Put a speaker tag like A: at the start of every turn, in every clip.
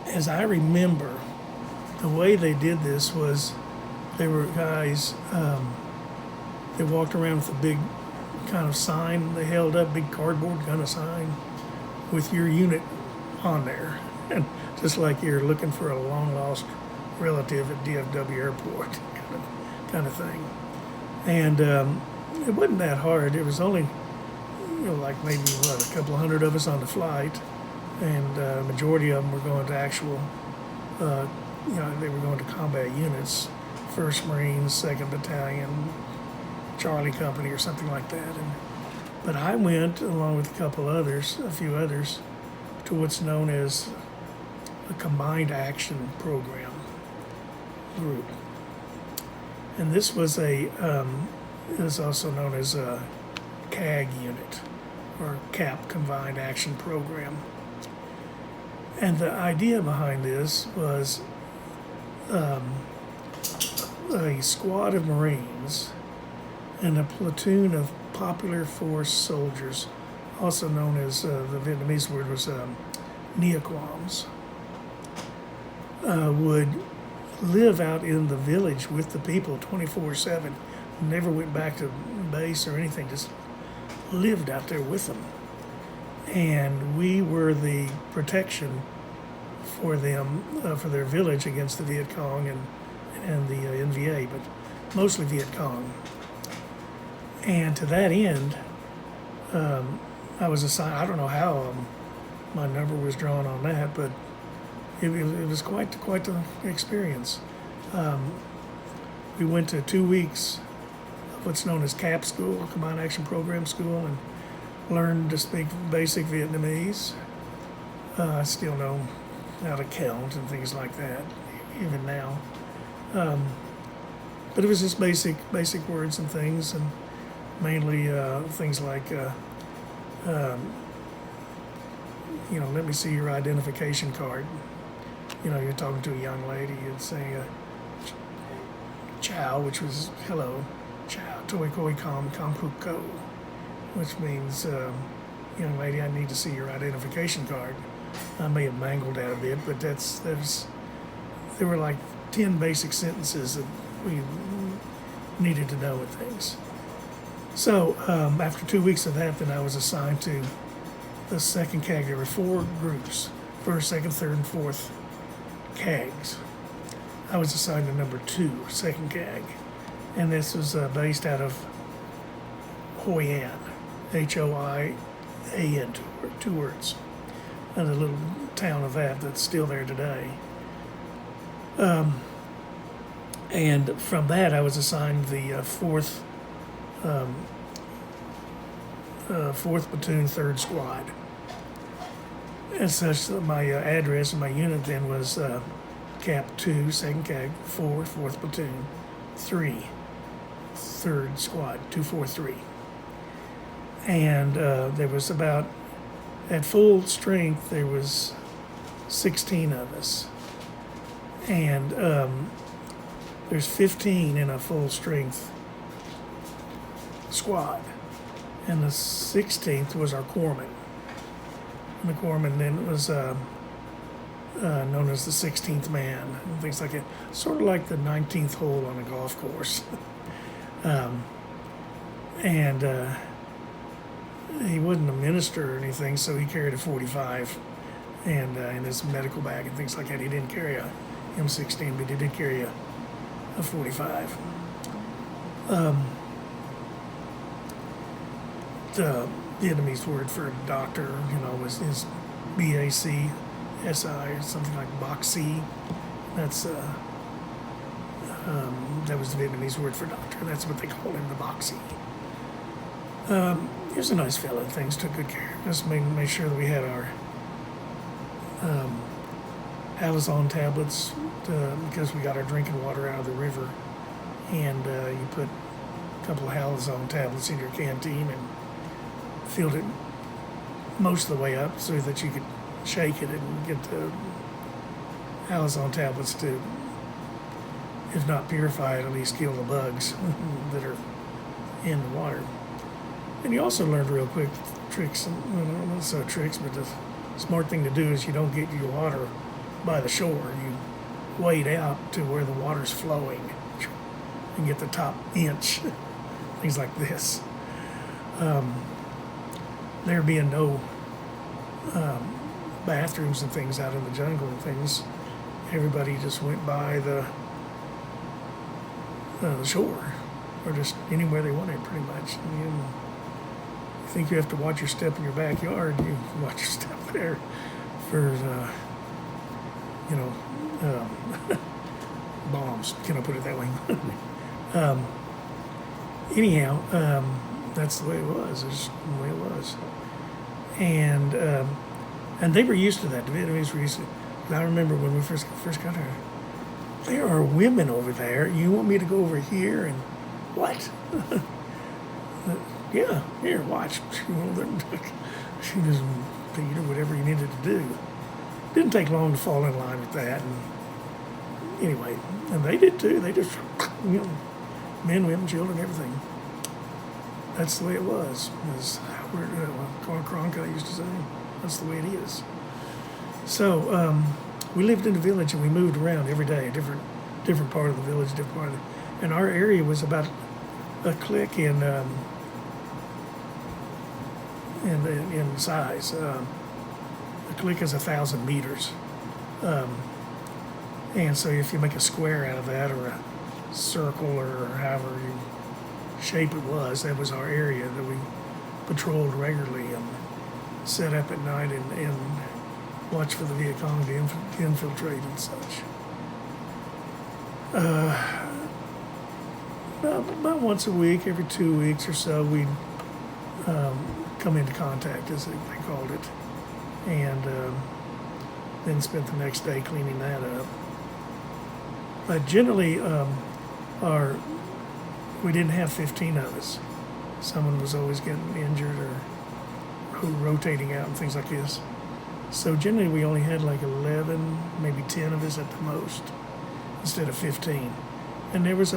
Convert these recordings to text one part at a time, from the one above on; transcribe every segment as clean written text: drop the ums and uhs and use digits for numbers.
A: as I remember, the way they did this was they were guys, they walked around with a big kind of sign they held up, big cardboard kind of sign with your unit on there. And just like you're looking for a long lost relative at DFW airport kind of thing. And it wasn't that hard. It was only, like maybe a couple of hundred of us on the flight, and majority of them were going to actual, they were going to combat units, 1st Marines, 2nd Battalion, Charlie Company, or something like that. But I went along with a few others, to what's known as a Combined Action Program group. And this was it is also known as a CAG unit, or CAP, Combined Action Program. And the idea behind this was a squad of Marines and a platoon of Popular Force soldiers, also known as, the Vietnamese word was Nha Quams, would live out in the village with the people 24/7. Never went back to base or anything, just lived out there with them. And we were the protection for them, for their village against the Viet Cong and the NVA, but mostly Viet Cong. And to that end, I was assigned, I don't know how my number was drawn on that, but it was quite the experience. We went to 2 weeks of what's known as CAP school, Combined Action Program School, and learned to speak basic Vietnamese. I still know how to count and things like that, even now. But it was just basic words and things, and mainly things like, let me see your identification card. You're talking to a young lady, you'd say, Chow, which was hello, Chow, Toi Koi Kam Kam Puk Ko, which means, young lady, I need to see your identification card. I may have mangled that a bit, but there were like 10 basic sentences that we needed to know and things. So after 2 weeks of that, then I was assigned to the 2nd CAG. There were 4 groups, 1st, 2nd, 3rd, and 4th CAGs. I was assigned to number 2, 2nd CAG. And this was based out of Hoi An, Hoian, 2 words. And a little town of that's still there today. And from that, I was assigned the 4th Platoon, 3rd Squad. As such, my address and my unit then was CAP 2, 2nd CAG, 4, 4th Platoon, 3, 3rd Squad, 243. And there was about, at full strength, there was 16 of us. And there's 15 in a full strength squad. And the 16th was our corpsman. And the corpsman then was known as the 16th man, and things like that. Sort of like the 19th hole on a golf course. He wasn't a minister or anything, so he carried a 45 and in his medical bag and things like that. He didn't carry a M16, but he did carry a 45. The Vietnamese word for doctor, is BAC, SI, or something like Bác Sĩ. That's that was the Vietnamese word for doctor. That's what they called him, the Bác Sĩ. He was a nice fellow. Things took good care of us. Made sure that we had our Alizon tablets because we got our drinking water out of the river, and you put a couple of Alizon tablets in your canteen and filled it most of the way up so that you could shake it and get the Alizon tablets to, if not purify it, at least kill the bugs that are in the water. And you also learned real quick tricks, not so tricks, but the smart thing to do is you don't get your water by the shore. You wade out to where the water's flowing and get the top inch, things like this. There being no bathrooms and things out in the jungle and things, everybody just went by the shore, or just anywhere they wanted, pretty much. And you think you have to watch your step in your backyard, you watch your step there for bombs. Can I put it that way? Anyhow, that's the way it was. It's just the way it was, and they were used to that. The Vietnamese were used to. I remember when we first got there. There are women over there. You want me to go over here and what? Yeah, here, watch. She just paid or whatever you needed to do. Didn't take long to fall in line with that. And anyway, and they did too. They just, men, women, children, everything. That's the way it was. As Carl Cronkite used to say, that's the way it is. So we lived in the village and we moved around every day, different part of the village, different part of the, and our area was about a click in size. A click is 1,000 meters, and so if you make a square out of that, or a circle, or however you shape it was, that was our area that we patrolled regularly and set up at night and watch for the Viet Cong to infiltrate and such. About once a week, every 2 weeks or so, we'd come into contact, as they called it, and then spent the next day cleaning that up. But generally, we didn't have 15 of us. Someone was always getting injured or rotating out and things like this. So generally we only had like 11, maybe 10 of us at the most, instead of 15. And there was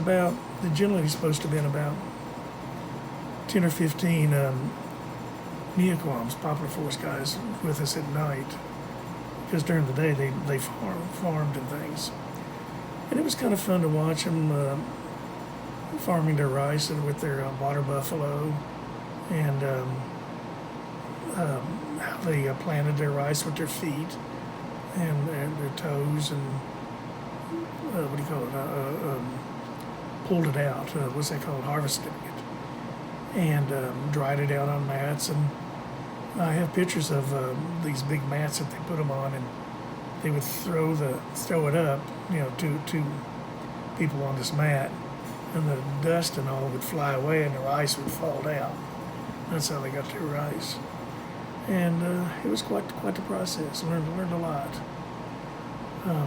A: generally supposed to have been about 10 or 15 Neoquams, Popular Force guys, with us at night. Because during the day they farmed and things. And it was kind of fun to watch them farming their rice and with their water buffalo, and how they planted their rice with their feet and their toes, and what do you call it? Pulled it out. What's that called? Harvesting it, and dried it out on mats. And I have pictures of these big mats that they put them on, and they would throw it up, to people on this mat, and the dust and all would fly away, and the rice would fall down. That's how they got their rice. And it was quite the process. Learned a lot. I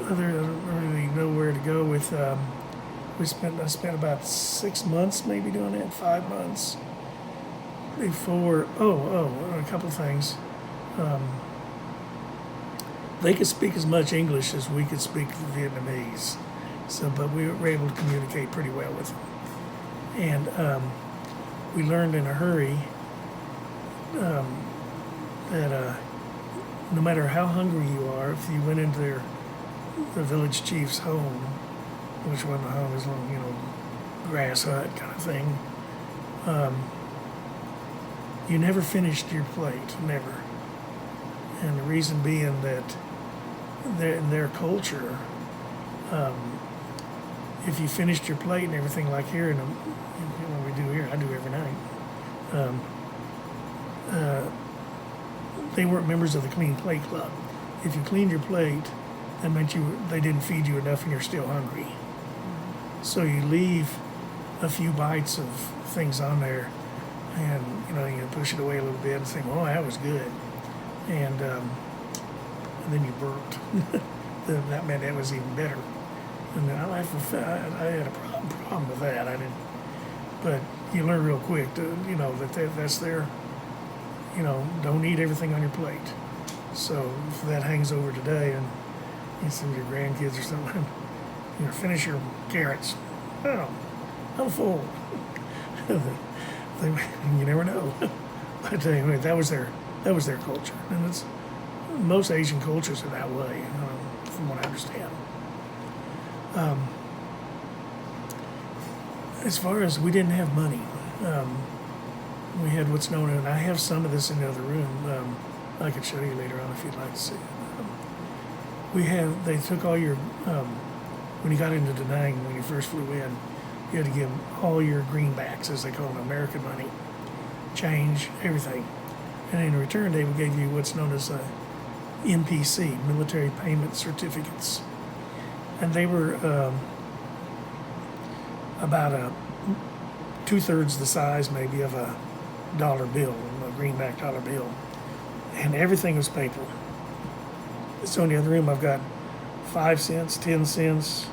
A: don't really know where to go with. I spent about 6 months maybe doing it, 5 months before. A couple of things. They could speak as much English as we could speak Vietnamese, but we were able to communicate pretty well with them. And we learned in a hurry that no matter how hungry you are, if you went into the village chief's home, which wasn't a home, it was a little, grass hut kind of thing, you never finished your plate, never. And the reason being that in their culture, if you finished your plate and everything, like here, and what we do here, I do every night, they weren't members of the Clean Plate Club. If you cleaned your plate, that meant they didn't feed you enough and you're still hungry. So you leave a few bites of things on there, and you push it away a little bit and think, oh, that was good. And then you burped. That meant that was even better. And I had a problem with that. I didn't, but you learn real quick that's their, don't eat everything on your plate. So if that hangs over today, and some of your grandkids or something, finish your carrots. Oh, I'm full. You never know. But anyway, that was their culture, and most Asian cultures are that way, from what I understand. As far as we didn't have money, we had what's known, and I have some of this in the other room. I could show you later on if you'd like to see it. They took all your, when you got into Da Nang, when you first flew in, you had to give them all your greenbacks, as they call them, American money, change, everything. And in return, they gave you what's known as MPC, Military Payment Certificates. And they were about 2/3 the size, maybe, of a dollar bill, a greenback dollar bill. And everything was paper. So in the other room, I've got 5 cents, 10 cents.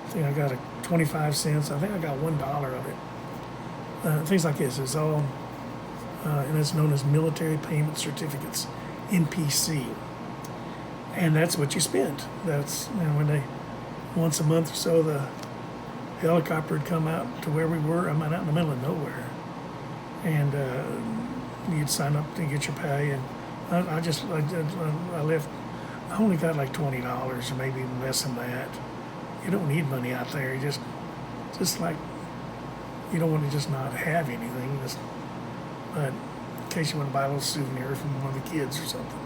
A: I think I got 25 cents. I think I got $1 of it. Things like this. It's all, and it's known as Military Payment Certificates, MPC. And that's what you spent. That's, when once a month or so, the helicopter would come out to where we were. I'm out in the middle of nowhere. And you'd sign up to get your pay. And I left, I only got like $20 or maybe even less than that. You don't need money out there. You just like, you don't want to just not have anything. But in case you want to buy a little souvenir from one of the kids or something.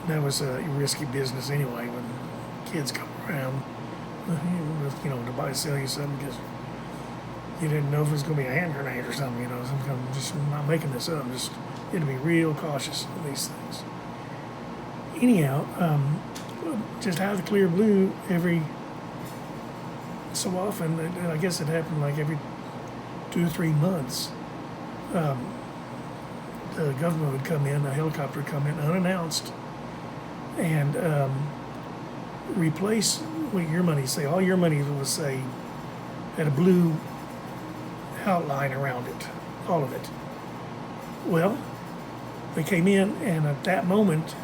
A: That was a risky business anyway when kids come around, to sell you something because you didn't know if it was going to be a hand grenade or something, I'm just not making this up. You had to be real cautious of these things. Anyhow, just out of the clear blue, every so often, and I guess it happened like every 2 or 3 months, the government would come in, a helicopter would come in unannounced, and replace what your money say. All your money was, say, had a blue outline around it, all of it. Well, they came in, and at that moment,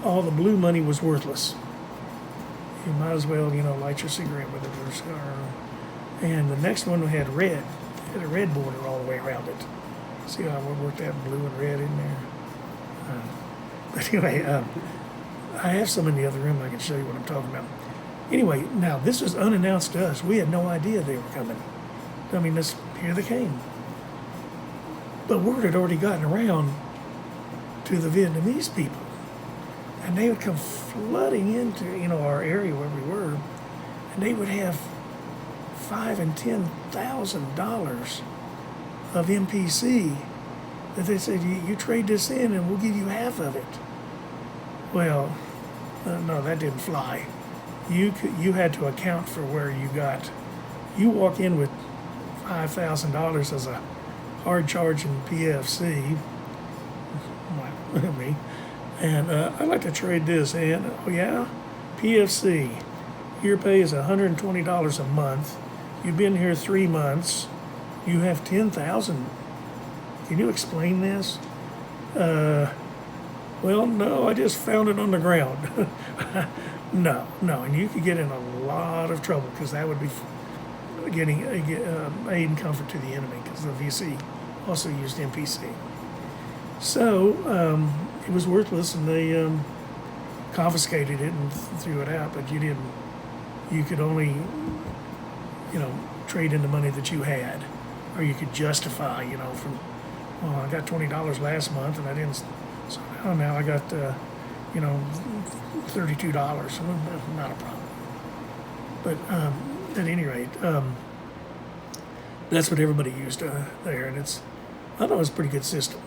A: all the blue money was worthless. You might as well, light your cigarette with it, and the next one had red. It had a red border all the way around it. See how I worked that blue and red in there? But anyway, I have some in the other room. I can show you what I'm talking about. Anyway, now this was unannounced to us. We had no idea they were coming. Here they came. But word had already gotten around to the Vietnamese people. And they would come flooding into, our area where we were, and they would have $5,000 and $10,000 of MPC that they said, you trade this in and we'll give you half of it. Well, no, that didn't fly. You had to account for where you got. You walk in with $5,000 as a hard charging PFC, me, and I'd like to trade this in. Oh yeah, PFC. Your pay is $120 a month. You've been here 3 months. You have $10,000. Can you explain this? Well, no, I just found it on the ground. No, and you could get in a lot of trouble because that would be getting aid and comfort to the enemy because the VC also used MPC. So it was worthless, and they confiscated it and threw it out. But you could only, trade in the money that you had, or you could justify, I got $20 last month and I didn't. So now I got, $32. Not a problem. But at any rate, that's what everybody used there, and I thought it was a pretty good system.